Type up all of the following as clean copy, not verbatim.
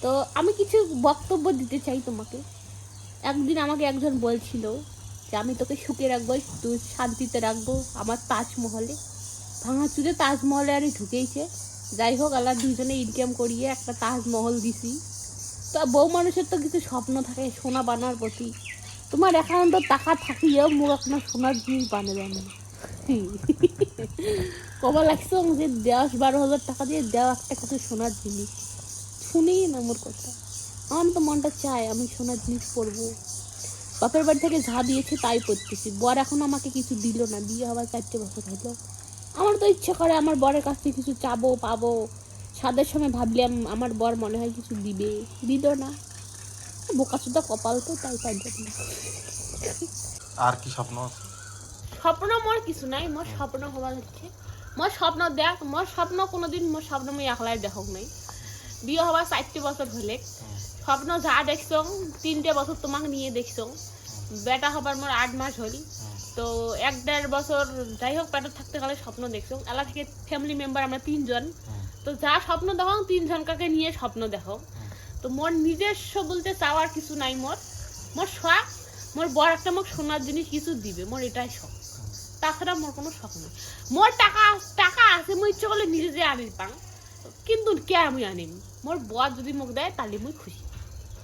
তো আমি কিছু বক্তব্য দিতে চাই তোমাকে। একদিন আমাকে একজন বলছিল যে আমি তোকে সুখে রাখবো, তুই শান্তিতে রাখবো আমার তাজমহলে। ভাঙাচুরে তাজমহলে আর ঢুকেইছে। যাই হোক, আল্লাহ দুজনে ইনকাম করিয়ে একটা তাজমহল দিছি। তো বউ মানুষের তো কিছু স্বপ্ন থাকে সোনা বানার প্রতি। তোমার অ্যাকাউন্টে টাকা থাকিয়েও মোর আপনার সোনার জিনিস বানাবে না। কবা লাগছে যে 10-12 হাজার টাকা দিয়ে দেওয়া একটা কিছু সোনার জিনিস। শুনেই না মোর কথা। আমার তো মনটা চায় আমি সোনার জিনিস পরবো। বাপের বাড়ি থেকে যা দিয়েছে তাই পরতেছি। বর এখন আমাকে কিছু দিল না, বিয়ে হওয়ার 4 বছর হলো। আমার তো ইচ্ছে করে আমার বরের কাছ থেকে কিছু চাবো পাবো। সাদের সময় ভাবলাম আমার বর মনে হয় কিছু দিবে, দিল না। বোকাচোদা কপাল তো, তাই তার জন্য। আর কি স্বপ্ন আছে? স্বপ্ন মোর কিছু নাই। মোর স্বপ্ন হওয়ার হচ্ছে মোর স্বপ্ন দেখ। মোর স্বপ্ন কোনোদিন মোর স্বপ্ন আমি একলাই দেখক নাই। বিয়ে হওয়ার 4 বছর হলে স্বপ্ন যা দেখছো 3 বছর তোমাকে নিয়ে দেখছো। বেটা হবার মোর 8 মাস হল। তো 1-1.5 বছর যাই হোক পেটে থাকতে গেলে স্বপ্ন দেখছো। এলা থেকে ফ্যামিলি মেম্বার আমরা 3 জন। তো যা স্বপ্ন দেখো 3 জনকাকে নিয়ে স্বপ্ন দেখো। তো মোর নিজস্ব বলতে চাওয়ার কিছু নাই। মোর শখ মোর বর একটা মোক সোনার জিনিস কিছু দিবে, মোর এটাই শখ। তাছাড়া মোর কোনো শখ নেই। মোর টাকা আছে, মুই ইচ্ছে করলে নিজে যে আনি পাং, কিন্তু কে আমি আনিম। মোর বর যদি মোক দেয় তাহলে মুই খুশি।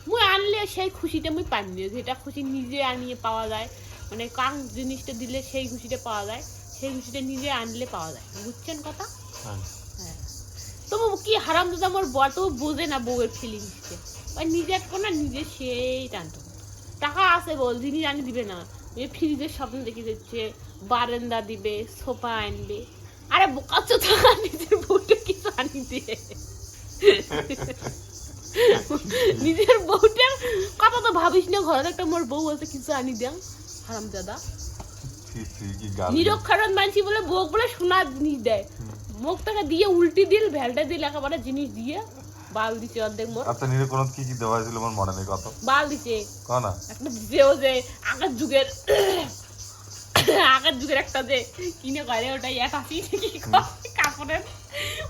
মুই আনলে সেই খুশিটা মুই পাই না, যেটা খুশি নিজে আনিয়ে পাওয়া যায়। মানে কাং জিনিসটা দিলে সেই খুশিটা পাওয়া যায়, সেই খুশিটা নিজে আনলে পাওয়া যায়। বুঝছেন কথা? হ্যাঁ। তবু কি হারাম দাদা মোর বর তো বোঝে না বউয়ের ফিলিংসকে। ওই নিজের কোনা নিজে সেই টানতো। টাকা আছে বল জিনিস আনি দিবে না। ফ্রিজের স্বপ্ন দেখে যাচ্ছে, বারান্দা দিবে, সোফা আনবে। আরে বোকাচ্ছ তো, নিজের বউটা কিছু আনি দিয়ে। নিজের বউটার কথা তো ভাবিস না। ঘরে একটা মোর বউ আছে, কিছু আনি দেন হারাম দাদা। নিরক্ষরণ মানছি বলে বউ বলে সোনার জিনিস দেয়। মুখ টাকা দিয়ে উল্টি দিল, ভেলটা দিল, একেবারে জিনিস দিয়ে বাল দিছে অর্ধেক মোর। আচ্ছা নিরক্ষরণ কি কি দেওয়া হয়েছিল আমার মনে নেই কত। বাল দিছে কোনা একটা দিছে ও যে আগের যুগের একটা যে কিনে করে ওটাই 81 কি কাপড়ের।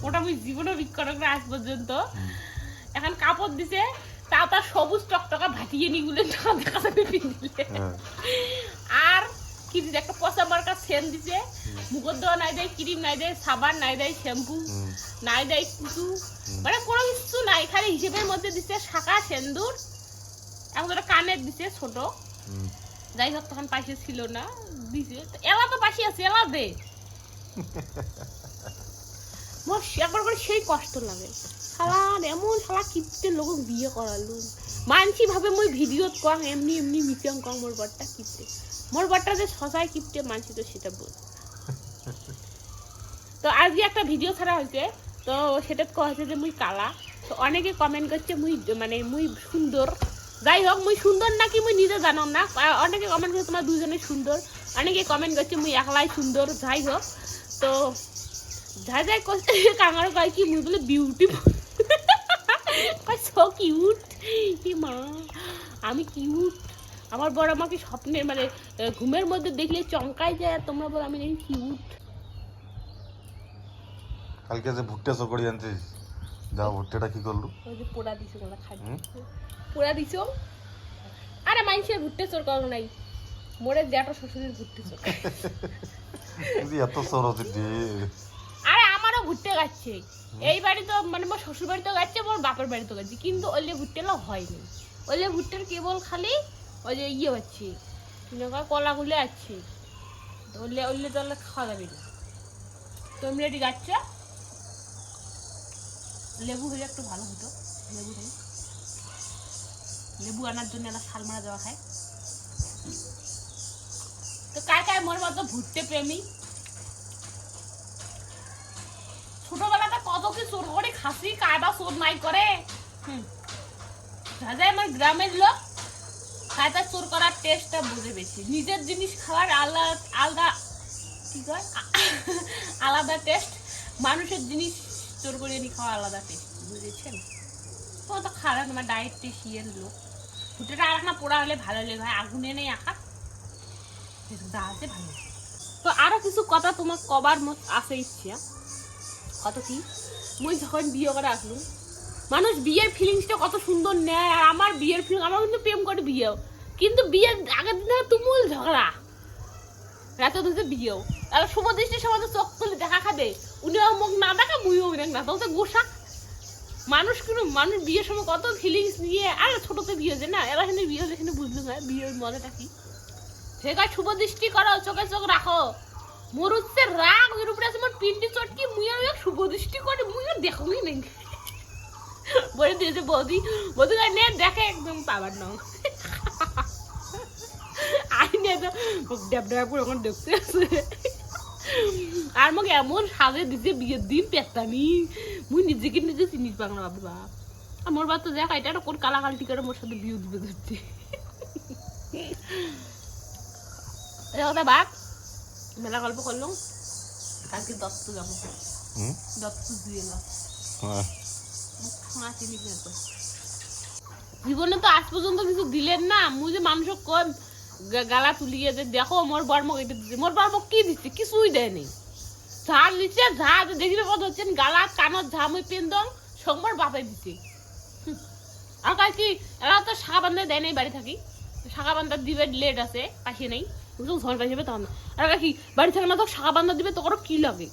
ওটা আমি জীবনে বিক্রয় করে আজ পর্যন্ত। এখন কাপড় দিছে তার সবুজ টকটকা ভাটিয়ে নিগুলো পিনলে। আর কি দিছে একটা পচা মার্কা সেন দিছে। মুখর দেওয়া নাই দেয় ক্রিম, নাই দেয় সাবান, নাই দেয় শ্যাম্পু, নাই দেয় কিছু, মানে কোনো কিছু নাই। খালি হিসেবের মধ্যে দিছে শাঁখা সেন্দুর, এখন একটা কানের দিছে ছোট। যাই হোক তখন পাশে ছিল না, দিছে। এলা তো পাশে আছে, এলা দে। মোর একবার করে সেই কষ্ট লাগে। শালা এমন শালা কিপটে লোক বিয়ে করালো। মানছি ভাবে মই ভিডিওত কম এমনি এমনি মিটিং কম মোর বারটা কিপটে। মোর বারটা যে সজায় কিপটে মানছি তো সেটা বল। তো আজকে একটা ভিডিও ছাড়া হয়েছে, তো সেটা কয়া হয়েছে যে মুই কালা। তো অনেকে কমেন্ট করছে মুই মানে মুই সুন্দর। যাই হোক মুই সুন্দর নাকি মুই নিজে জানো না। অনেকে কমেন্ট করছে তোমার দুজনে সুন্দর, অনেকে কমেন্ট করছে মুই একলাই সুন্দর। যাই হোক, তো যাই যাই করছে কাঙার কয় কি মুই বলে বিউটিফুল। So cute. কি মা আমি কিউট। আমার বড় আমাকে স্বপ্নের মানে ঘুমের মধ্যে দেখলে চমকাই যায়, আর তোমরা বলো আমি নাকি কিউট। কালকে যে ভুট্টা চকড়ি আনছিস, যাও ভুট্টাটা কি করলু? ওই যে পোড়া দিছো তোমরা খাই পোড়া দিছো। আরে মানুষের ভুট্টে চোর করো নাই, মোরে জ্যাঠা শ্বশুরের ভুট্টে চোর। তুই এত সরজ রে। আরে আমারও ভুট্টে গাচ্ছে। এই বাড়ি তো মানে মোর শ্বশুর বাড়ি তো গাচ্ছে, মোর বাপের বাড়ি তো গাচ্ছে, কিন্তু ওইলে ভুট্টেলা হয়নি। ওইলে ভুট্টের কেবল খালি ওই যে ইয়ে হচ্ছে কলাগুলো আছে। ওইলে ওইলে তো খাওয়া যাবে না। তোমরা এটি গাছ লেবু হলে একটু ভালো হতো। লেবু নেই, লেবু আনার জন্য একটা শাল মারা দেওয়া খায়। তো কার কার মোর মতো ভুট্টে প্রেমী? ছোটবেলাতে কত কি চোর করে খাসি, কায়দা চোর নাই করে। রাজা আমার গ্রামের লোক কায়দা চোর করার টেস্টটা বুঝে বেশি। নিজের জিনিস খাওয়ার আলাদা কি কয় আলাদা টেস্ট, মানুষের জিনিস চোর করে নি খাওয়া আলাদা টেস্ট, বুঝেছেন? তো খারাপ আমার ডায়েট টেস্টের লোক। ভুট্টেটা আর না পোড়া হলে ভালো লেগে হয়, আগুনে নেই আঁকা আছে ভালো। তো আরো কিছু কথা তোমার কবার মত আছে ইচ্ছা। কত কি মুই যখন বিয়ে করে আসলুম মানুষ বিয়ের ফিলিংসটা কত সুন্দর নেয়, আর আমার বিয়ের ফিলিং, আমার কিন্তু প্রেম করে বিয়েও, কিন্তু বিয়ের আগের দিন ধরে তুমুল ঝগড়া, রাতে ধরে বিয়েও। আর শুভ দৃষ্টির সময় তো চোখ তুলে দেখা খাবে, উনিও মুখ না দেখা মুইও না, তাও তো গোসা মানুষ। কিন্তু মানুষ বিয়ের সময় কত ফিলিংস নিয়ে, আর ছোটতে বিয়ে হয়েছে না, এরা এখানে বিয়ে হলে এখানে বুঝলো না বিয়ের মজাটা কি। সে কাজ শুভ দৃষ্টি করো, চোখে চোখ রাখো। মোর হচ্ছে রাগ, ওর উপরে আছে মোর পিন্ডি চটকি, মুইও শুভ দৃষ্টি করে, মুইও দেখোই নেই বলে দিয়েছে বৌদি, বৌদি নে দেখে একদম পাবার নাও আইনে তো ড্যাব ড্যাব করে ওখানে দেখতে আছে। আর আমাকে এমন সাজে দিছে বিয়ের দিন পেতানি, মুই নিজেকে নিজে চিনিস বাংলা বাবা। আর মোর বাদ তো দেখ এটা কোন কালাকালটি করে মোর সাথে বিয়ে দিবে ধরতে বাঘ। মেলা গল্প করলাম, কালকে দত্ত যাবো, দত্ত দিয়ে এলাম। জীবনে তো আজ পর্যন্ত কিছু দিলেন না, মুই যে মানুষ কম গালা তুলিয়ে যে দেখো মোর বর্মক এটা দিচ্ছে, মোর বর্মক কি দিচ্ছে, কিছুই দেয়নি। ঝাল দিচ্ছে, ঝা দেখিবে কত হচ্ছেন গালা কানত ঝা মুই পেন দং সোমবার বাপে দিচ্ছে। আর কাজ কি এরা তো শাখা বান্ধা দেয় নাই, বাড়ি থাকি শাখা বান্ধা দিবে লেট আছে, পাশে নেই ঝড় পাই যাবে তখন। আর কি বাড়ি থাকে না তো শাখা বান্ধা দিবে, তো কি লাগে,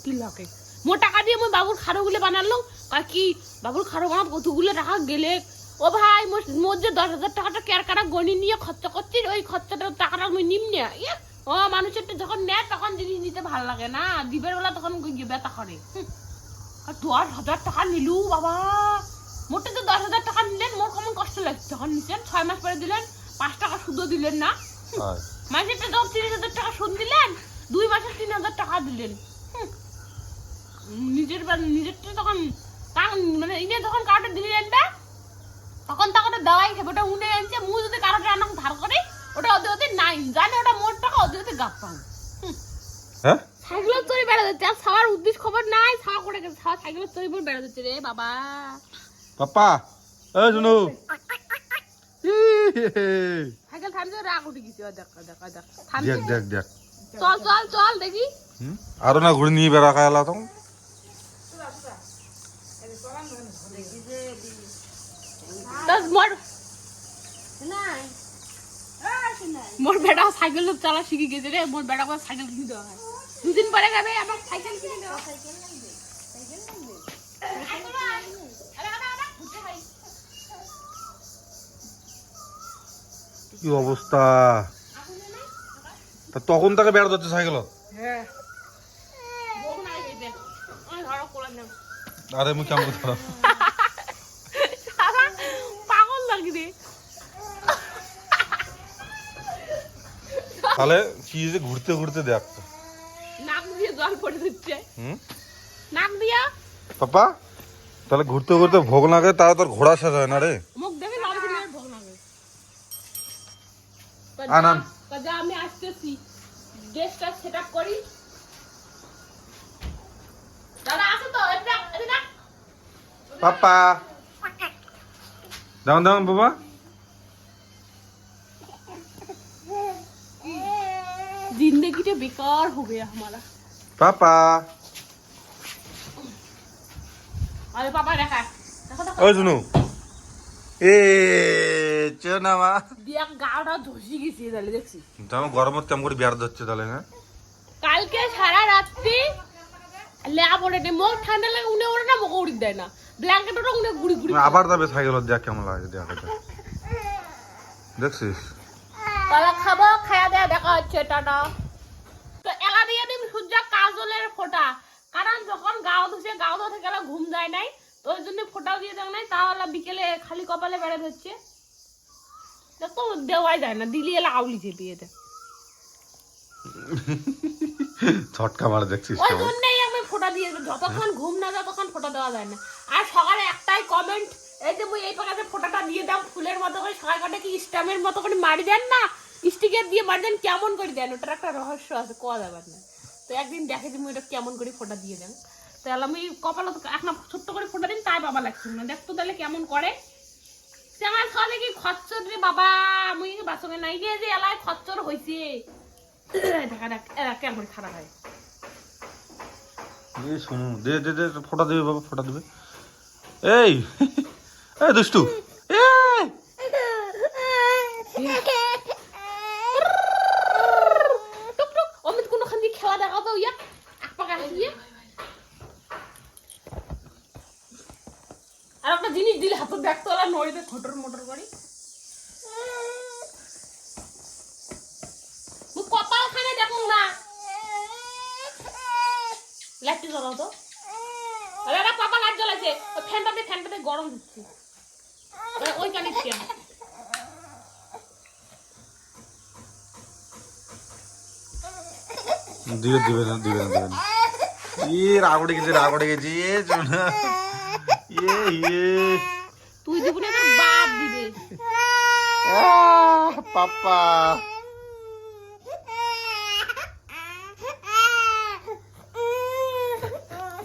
কি লাগে। মোর টাকা দিয়ে মই বাবুর খাড়োগুলো বানালাম, কাকি বাবুর খাড়ো বানাত কতগুলো টাকা গেলে। ও ভাই মোর যে 10,000 টাকাটা কেরকারা গণি নিয়ে খরচা করছি, ওই খরচাটা টাকাটা আমি নিম না। ও মানুষের যখন নেয় তখন জিনিস নিতে ভালো লাগে না, দিবের বেলা তখন ব্যথা করে। আর 10,000 টাকা নিলু বাবা, মোটে তো 10,000 টাকা নিলেন, মোর কেমন কষ্ট লাগছে। যখন নিচ্ছেন 6 মাস পরে দিলেন 5 টাকা সুদও দিলেন না, মাসেরটা যখন 30,000 টাকা সুদ দিলেন, 2 মাসে 3,000 টাকা দিলেন। নিজেরটা তখন মানে ইনে যখন কাউটা দিলে আনবে তখন টাকাটা দেওয়াই খাবে, ওটা উনে আনছে। মুই যদি কারোটা আনাম ধার করে, ওটা ওদের ওদের নাই জানে, ওটা মোট টাকা ওদের ওদের গাপ পাও। হ্যাঁ সাইকেলের চড়ে বেড়া যাচ্ছে, আর ছাওয়ার উদ্দেশ্য খবর নাই, ছাওয়া করে গেছে, ছাওয়া সাইকেলের চড়ে পড়ে বেড়া যাচ্ছে রে বাবা। পাপা এই শুনো সাইকেল থামছে, রাগ উঠে গেছে, দেখ দেখ দেখ দেখ দেখ দেখ, চল চল চল দেখি। আরো না ঘুরে নিয়ে বেড়া খাইলা তো মোর বেটা সাইকেল চালা শিখে গেছে রে, মোর বেটা সাইকেল কিনে দেওয়া হয় 2 দিন পরে যাবে আমার সাইকেল কিনে দেওয়া। কি অবস্থা, তখন তাকে বেড়া যাচ্ছে সাইকেল। আরে মুই কেমন কথা পাগল লাগি রে, তাহলে কি যে ঘুরতে ঘুরতে দেখ নাক দিয়ে জল পড়ে দিচ্ছে, নাক দিয়া পাপা। তাহলে ঘুরতে ঘুরতে ভোগ লাগে, তাহলে তোর ঘোড়া সাজায় না রে, মুখ দেখে লাভ দিলে ভোগ লাগে। আনান কাজে আমি আসতেছি, ড্রেসটা সেটআপ করি। দাদা আসো তো, এটা পাপা দাও দাও বাবা। जिंदगी बेकार हो गया हमारा। पापा अरे पापा देखा देखो ओए सुनो ए चना মা দিয়া গাওটা ধসি গেছে তাহলে দেখছি তাও গরমত কেমন করে বিয়ার যাচ্ছে তাহলে। হ্যাঁ কালকে সারা রাত্রি ল্যাব ওড়ে নে, মুখ ঠান্ডা লাগে উনি ওড়ে না, মুখ উড়ি দেয় না, ব্ল্যাঙ্কেট ওটা উনি গুড়ি গুড়ি আবার যাবে সাইকেলত দেখ কেমন লাগে দেখ দেখছিস। তাহলে খাবো, খায়া দেয়া দেখা হচ্ছে, টাটা। তো এলা দিয়ে দিম সূর্যা কাজলের ফোঁটা, কারণ যখন গাও ধুছে গাও ধুতে গেলে ঘুম যায় নাই, তো ওই জন্য ফোঁটাও দিয়ে দেওয়া নাই, তাহলে বিকেলে খালি কপালে বেড়ে ধরছে, তো দেওয়াই যায় না, দিলি এলা আউলি চেপিয়ে দেয় ছটকা মারে দেখছিস। ওই জন্যই আমি ফোঁটা দিয়ে, যতক্ষণ ঘুম না যায় তখন ফোঁটা দেওয়া যায় না। আর সকালে একটাই কমেন্ট, এই যে মুই এই পাকাতে ফোঁটাটা দিয়ে দাও ফুলের মতো করে, সবাই কাটে কি স্টামের মতো করে মারি দেন না, স্টিকার দিয়ে মারি দেন, কেমন করে দেন, ওটার একটা রহস্য আছে, কোয়া যাবার না। তো একদিন দেখে যে মুই এটা কেমন করে ফোঁটা দিয়ে দেন, তাহলে আমি কপালে একটা ছোট্ট করে ফোঁটা দিন, তাই বাবা লাগছিল না, দেখতো তাহলে কেমন করে। আমার সকালে কি খচ্চর রে বাবা, মুই বাসনে নাই গিয়ে যে এলায় খচ্চর হয়েছে, দেখা দেখ এরা কেমন করে খারাপ হয়। এই শুনো দে দে দে ফোঁটা দেবে বাবা, ফোঁটা দেবে এই এই দুষ্টু এই টুক টুক অমিত কোনখান দিয়ে খেলা দেখাবো ইয়াক একপাক আসিয়ে আর একটা জিনিস দিলে হাতে ব্যাগ তোলা নড়িতে খটর মোটর করি কপাল খানে দেখুন না লাইটটা জ্বলাও তো আরে পাপা লাইট জ্বলাইছে ফ্যানটাতে গরম দিচ্ছে ওই কানে কেন দিবে না রাগ উঠে গেছি এ সোনা তুই দিব না তোর বাপ দিবে পাপা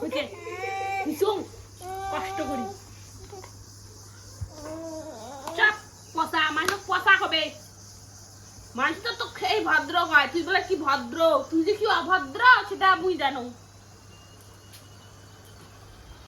বুঝে ভীষণ কষ্ট করি চাপ পচা মানুষ পচা হবে মানুষ তো খেয়ে ভদ্র হয় তুই বলে কি ভদ্র তুই যে কি অভদ্র সেটা মুই জানো